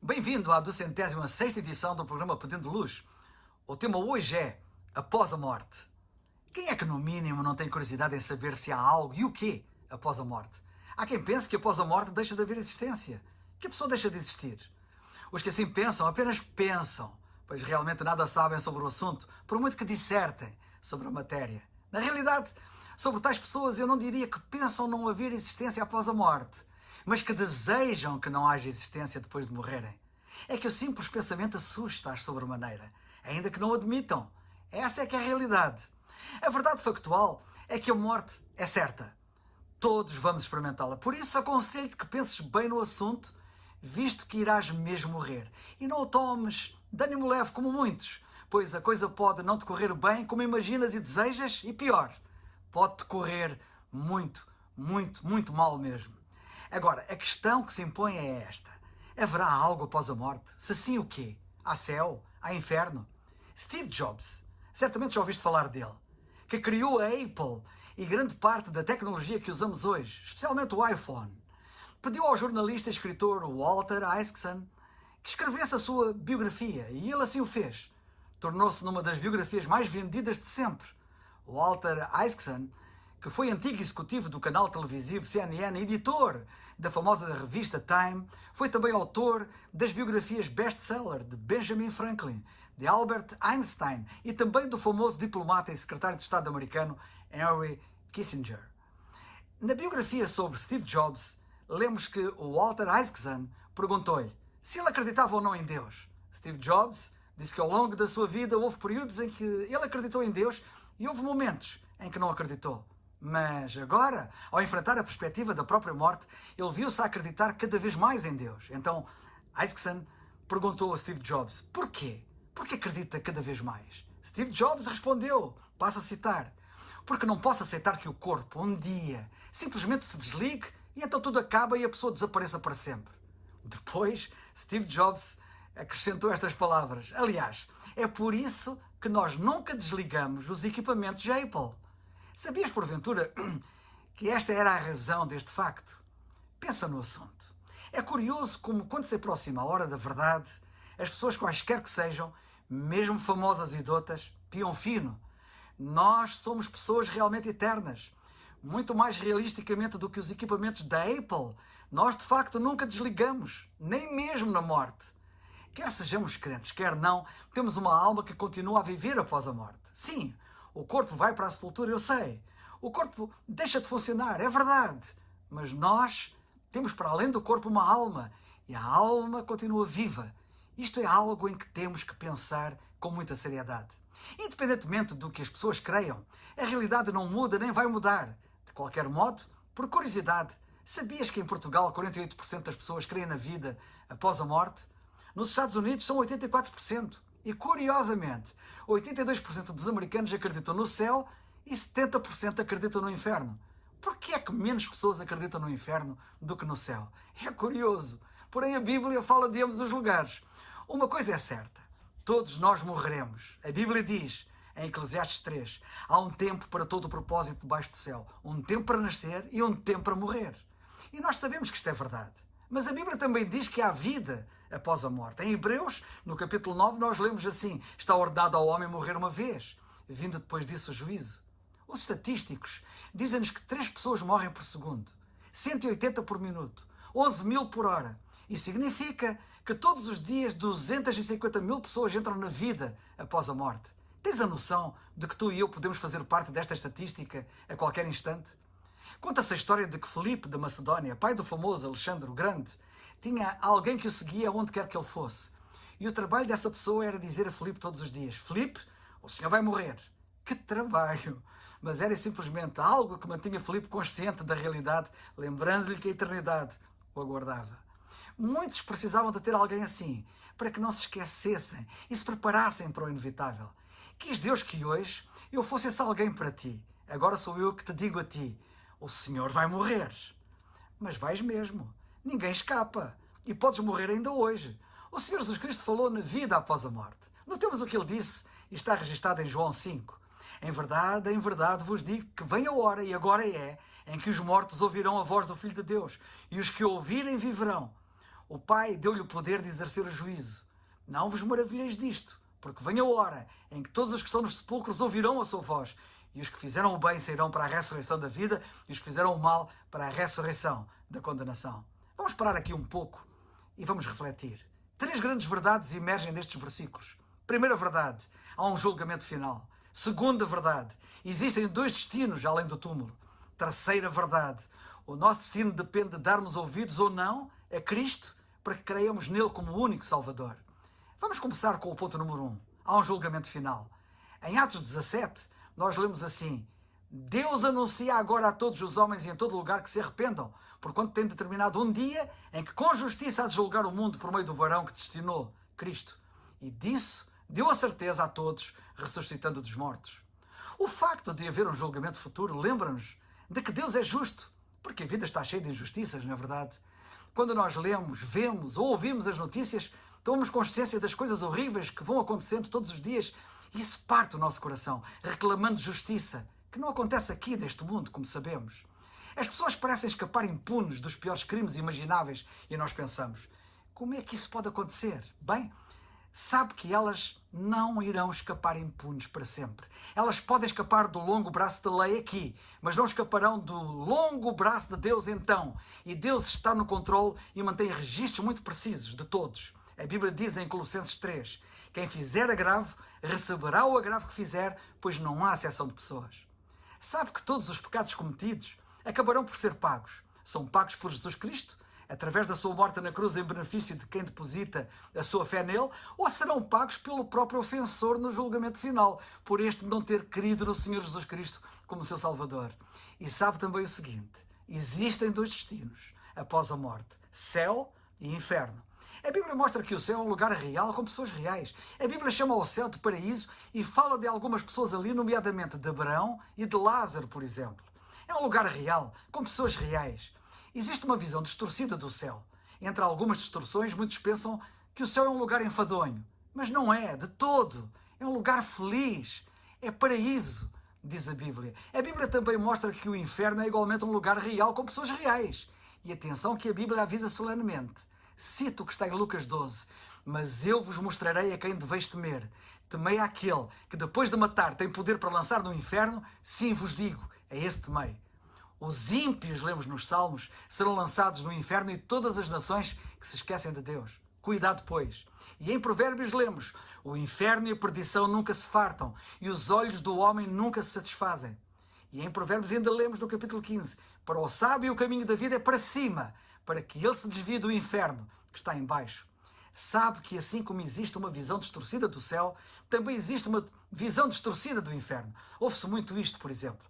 Bem-vindo à 206ª edição do programa Pedindo Luz. O tema hoje é Após a Morte. Quem é que no mínimo não tem curiosidade em saber se há algo e o quê após a morte? Há quem pense que após a morte deixa de haver existência, que a pessoa deixa de existir. Os que assim pensam apenas pensam, pois realmente nada sabem sobre o assunto, por muito que dissertem sobre a matéria. Na realidade, sobre tais pessoas eu não diria que pensam não haver existência após a morte, mas que desejam que não haja existência depois de morrerem. É que o simples pensamento assusta-as sobremaneira, ainda que não admitam. Essa é que é a realidade. A verdade factual é que a morte é certa. Todos vamos experimentá-la. Por isso aconselho-te que penses bem no assunto, visto que irás mesmo morrer. E não o tomes de ânimo leve como muitos, pois a coisa pode não te correr bem como imaginas e desejas, e pior, pode-te correr muito, muito, muito mal mesmo. Agora, a questão que se impõe é esta. Haverá algo após a morte? Se sim, o quê? Há céu? Há inferno? Steve Jobs, certamente já ouviste falar dele, que criou a Apple e grande parte da tecnologia que usamos hoje, especialmente o iPhone, pediu ao jornalista e escritor Walter Isaacson que escrevesse a sua biografia, e ele assim o fez. Tornou-se numa das biografias mais vendidas de sempre. Walter Isaacson, que foi antigo executivo do canal televisivo CNN, editor da famosa revista Time, foi também autor das biografias best-seller de Benjamin Franklin, de Albert Einstein e também do famoso diplomata e secretário de Estado americano Henry Kissinger. Na biografia sobre Steve Jobs, lemos que o Walter Isaacson perguntou-lhe se ele acreditava ou não em Deus. Steve Jobs disse que ao longo da sua vida houve períodos em que ele acreditou em Deus e houve momentos em que não acreditou. Mas agora, ao enfrentar a perspectiva da própria morte, ele viu-se a acreditar cada vez mais em Deus. Então, Isaacson perguntou a Steve Jobs, porquê? Porquê acredita cada vez mais? Steve Jobs respondeu, passo a citar, porque não posso aceitar que o corpo, um dia, simplesmente se desligue e então tudo acaba e a pessoa desapareça para sempre. Depois, Steve Jobs acrescentou estas palavras. Aliás, é por isso que nós nunca desligamos os equipamentos de Apple. Sabias, porventura, que esta era a razão deste facto? Pensa no assunto. É curioso como, quando se aproxima a hora da verdade, as pessoas quaisquer que sejam, mesmo famosas e dotas, piam fino. Nós somos pessoas realmente eternas. Muito mais realisticamente do que os equipamentos da Apple, nós de facto nunca desligamos, nem mesmo na morte. Quer sejamos crentes, quer não, temos uma alma que continua a viver após a morte. Sim, o corpo vai para a sepultura, eu sei. O corpo deixa de funcionar, é verdade. Mas nós temos para além do corpo uma alma, e a alma continua viva. Isto é algo em que temos que pensar com muita seriedade. Independentemente do que as pessoas creiam, a realidade não muda nem vai mudar. De qualquer modo, por curiosidade, sabias que em Portugal 48% das pessoas creem na vida após a morte? Nos Estados Unidos são 84%. E, curiosamente, 82% dos americanos acreditam no céu e 70% acreditam no inferno. Por que é que menos pessoas acreditam no inferno do que no céu? É curioso. Porém, a Bíblia fala de ambos os lugares. Uma coisa é certa. Todos nós morreremos. A Bíblia diz, em Eclesiastes 3, há um tempo para todo o propósito debaixo do céu. Um tempo para nascer e um tempo para morrer. E nós sabemos que isto é verdade. Mas a Bíblia também diz que há vida após a morte. Em Hebreus, no capítulo 9, nós lemos assim, está ordenado ao homem morrer uma vez, vindo depois disso o juízo. Os estatísticos dizem-nos que 3 pessoas morrem por segundo, 180 por minuto, 11.000 por hora. Isso significa que todos os dias 250.000 pessoas entram na vida após a morte. Tens a noção de que tu e eu podemos fazer parte desta estatística a qualquer instante? Conta-se a história de que Filipe da Macedónia, pai do famoso Alexandre o Grande, tinha alguém que o seguia onde quer que ele fosse. E o trabalho dessa pessoa era dizer a Filipe todos os dias, Filipe, o senhor vai morrer. Que trabalho! Mas era simplesmente algo que mantinha Filipe consciente da realidade, lembrando-lhe que a eternidade o aguardava. Muitos precisavam de ter alguém assim, para que não se esquecessem e se preparassem para o inevitável. Quis Deus que hoje eu fosse esse alguém para ti. Agora sou eu que te digo a ti, o senhor vai morrer. Mas vais mesmo. Ninguém escapa. E podes morrer ainda hoje. O Senhor Jesus Cristo falou na vida após a morte. Notemos o que ele disse e está registado em João 5. Em verdade vos digo que vem a hora, e agora é, em que os mortos ouvirão a voz do Filho de Deus, e os que ouvirem viverão. O Pai deu-lhe o poder de exercer o juízo. Não vos maravilheis disto, porque vem a hora em que todos os que estão nos sepulcros ouvirão a sua voz, e os que fizeram o bem sairão para a ressurreição da vida, e os que fizeram o mal para a ressurreição da condenação. Vamos parar aqui um pouco e vamos refletir. 3 grandes verdades emergem destes versículos. Primeira verdade, há um julgamento final. Segunda verdade, existem 2 destinos além do túmulo. Terceira verdade, o nosso destino depende de darmos ouvidos ou não a Cristo para que creiamos nele como o único Salvador. Vamos começar com o ponto número 1. Há um julgamento final. Em Atos 17, nós lemos assim: Deus anuncia agora a todos os homens e em todo lugar que se arrependam, porquanto tem determinado um dia em que com justiça há de julgar o mundo por meio do varão que destinou, Cristo. E disso deu a certeza a todos, ressuscitando dos mortos. O facto de haver um julgamento futuro lembra-nos de que Deus é justo, porque a vida está cheia de injustiças, não é verdade? Quando nós lemos, vemos ou ouvimos as notícias, tomamos consciência das coisas horríveis que vão acontecendo todos os dias e isso parte o nosso coração, reclamando justiça, que não acontece aqui neste mundo, como sabemos. As pessoas parecem escapar impunes dos piores crimes imagináveis e nós pensamos, como é que isso pode acontecer? Bem, sabe que elas não irão escapar impunes para sempre. Elas podem escapar do longo braço da lei aqui, mas não escaparão do longo braço de Deus então. E Deus está no controle e mantém registros muito precisos de todos. A Bíblia diz em Colossenses 3, quem fizer agravo, receberá o agravo que fizer, pois não há exceção de pessoas. Sabe que todos os pecados cometidos acabarão por ser pagos. São pagos por Jesus Cristo, através da sua morte na cruz em benefício de quem deposita a sua fé nele, ou serão pagos pelo próprio ofensor no julgamento final, por este não ter querido no Senhor Jesus Cristo como seu Salvador. E sabe também o seguinte, existem 2 destinos após a morte, céu e inferno. A Bíblia mostra que o céu é um lugar real com pessoas reais. A Bíblia chama o céu de paraíso e fala de algumas pessoas ali, nomeadamente de Abraão e de Lázaro, por exemplo. É um lugar real, com pessoas reais. Existe uma visão distorcida do céu. Entre algumas distorções, muitos pensam que o céu é um lugar enfadonho. Mas não é, de todo. É um lugar feliz. É paraíso, diz a Bíblia. A Bíblia também mostra que o inferno é igualmente um lugar real com pessoas reais. E atenção que a Bíblia avisa solenemente. Cito o que está em Lucas 12. Mas eu vos mostrarei a quem deveis temer. Temei àquele que depois de matar tem poder para lançar no inferno. Sim, vos digo, a esse temei. Os ímpios, lemos nos Salmos, serão lançados no inferno e todas as nações que se esquecem de Deus. Cuidado, pois. E em Provérbios lemos, o inferno e a perdição nunca se fartam e os olhos do homem nunca se satisfazem. E em Provérbios ainda lemos no capítulo 15, para o sábio o caminho da vida é para cima, para que ele se desvie do inferno que está em baixo. Sabe que assim como existe uma visão distorcida do céu, também existe uma visão distorcida do inferno. Ouve-se muito isto, por exemplo.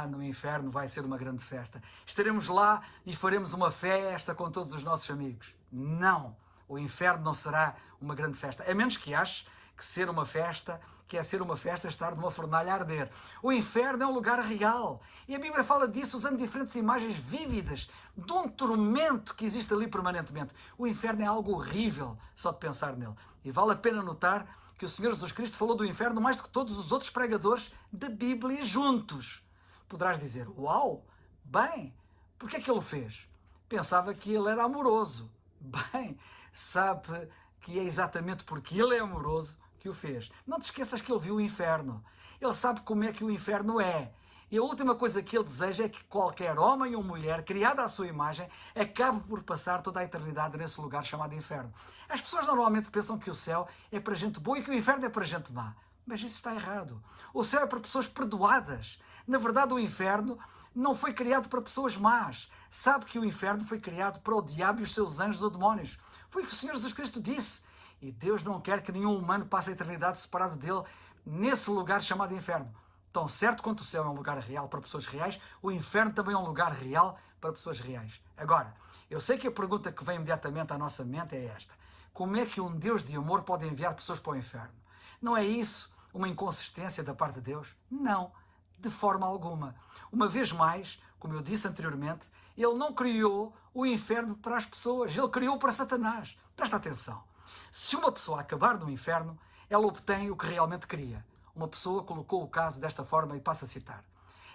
No inferno vai ser uma grande festa. Estaremos lá e faremos uma festa com todos os nossos amigos. Não, o inferno não será uma grande festa. A menos que ache que ser uma festa, que é ser uma festa estar numa fornalha a arder. O inferno é um lugar real. E a Bíblia fala disso usando diferentes imagens vívidas de um tormento que existe ali permanentemente. O inferno é algo horrível só de pensar nele. E vale a pena notar que o Senhor Jesus Cristo falou do inferno mais do que todos os outros pregadores da Bíblia juntos. Poderás dizer, uau, bem, porque é que ele o fez? Pensava que ele era amoroso. Bem, sabe que é exatamente porque ele é amoroso que o fez. Não te esqueças que ele viu o inferno. Ele sabe como é que o inferno é. E a última coisa que ele deseja é que qualquer homem ou mulher, criada à sua imagem, acabe por passar toda a eternidade nesse lugar chamado inferno. As pessoas normalmente pensam que o céu é para gente boa e que o inferno é para gente má. Mas isso está errado. O céu é para pessoas perdoadas. Na verdade, o inferno não foi criado para pessoas más. Sabe que o inferno foi criado para o diabo e os seus anjos ou demónios. Foi o que o Senhor Jesus Cristo disse. E Deus não quer que nenhum humano passe a eternidade separado dele nesse lugar chamado inferno. Tão certo quanto o céu é um lugar real para pessoas reais, o inferno também é um lugar real para pessoas reais. Agora, eu sei que a pergunta que vem imediatamente à nossa mente é esta. Como é que um Deus de amor pode enviar pessoas para o inferno? Não é isso uma inconsistência da parte de Deus? Não, de forma alguma. Uma vez mais, como eu disse anteriormente, Ele não criou o inferno para as pessoas, Ele criou para Satanás. Presta atenção. Se uma pessoa acabar no inferno, ela obtém o que realmente queria. Uma pessoa colocou o caso desta forma e passa a citar.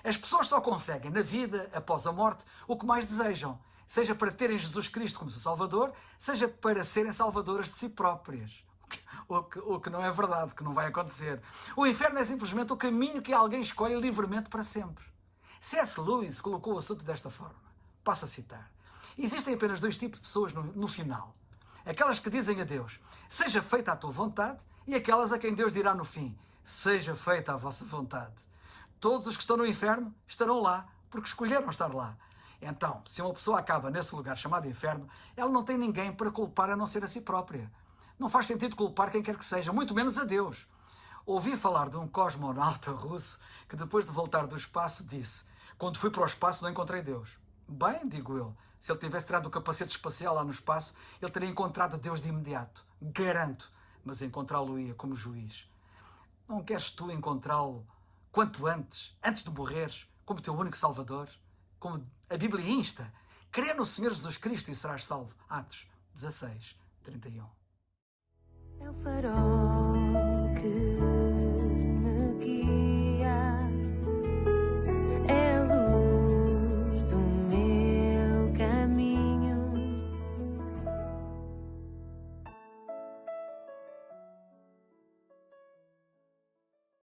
As pessoas só conseguem, na vida, após a morte, o que mais desejam. seja para terem Jesus Cristo como seu Salvador, seja para serem salvadoras de si próprias. O que não é verdade, que não vai acontecer. O inferno é simplesmente o caminho que alguém escolhe livremente para sempre. C.S. Lewis colocou o assunto desta forma. Passo a citar. Existem apenas dois tipos de pessoas no final. Aquelas que dizem a Deus, seja feita a tua vontade, e aquelas a quem Deus dirá no fim, seja feita a vossa vontade. Todos os que estão no inferno estarão lá, porque escolheram estar lá. Então, se uma pessoa acaba nesse lugar chamado inferno, ela não tem ninguém para culpar a não ser a si própria. Não faz sentido culpar quem quer que seja, muito menos a Deus. Ouvi falar de um cosmonauta russo que depois de voltar do espaço disse, quando fui para o espaço não encontrei Deus. Bem, digo eu, se ele tivesse tirado o capacete espacial lá no espaço, ele teria encontrado Deus de imediato. Garanto, mas encontrá-lo-ia como juiz. Não queres tu encontrá-lo quanto antes de morreres, como teu único Salvador? Como a Bíblia insta, crê no Senhor Jesus Cristo e serás salvo. Atos 16, 31. É o farol que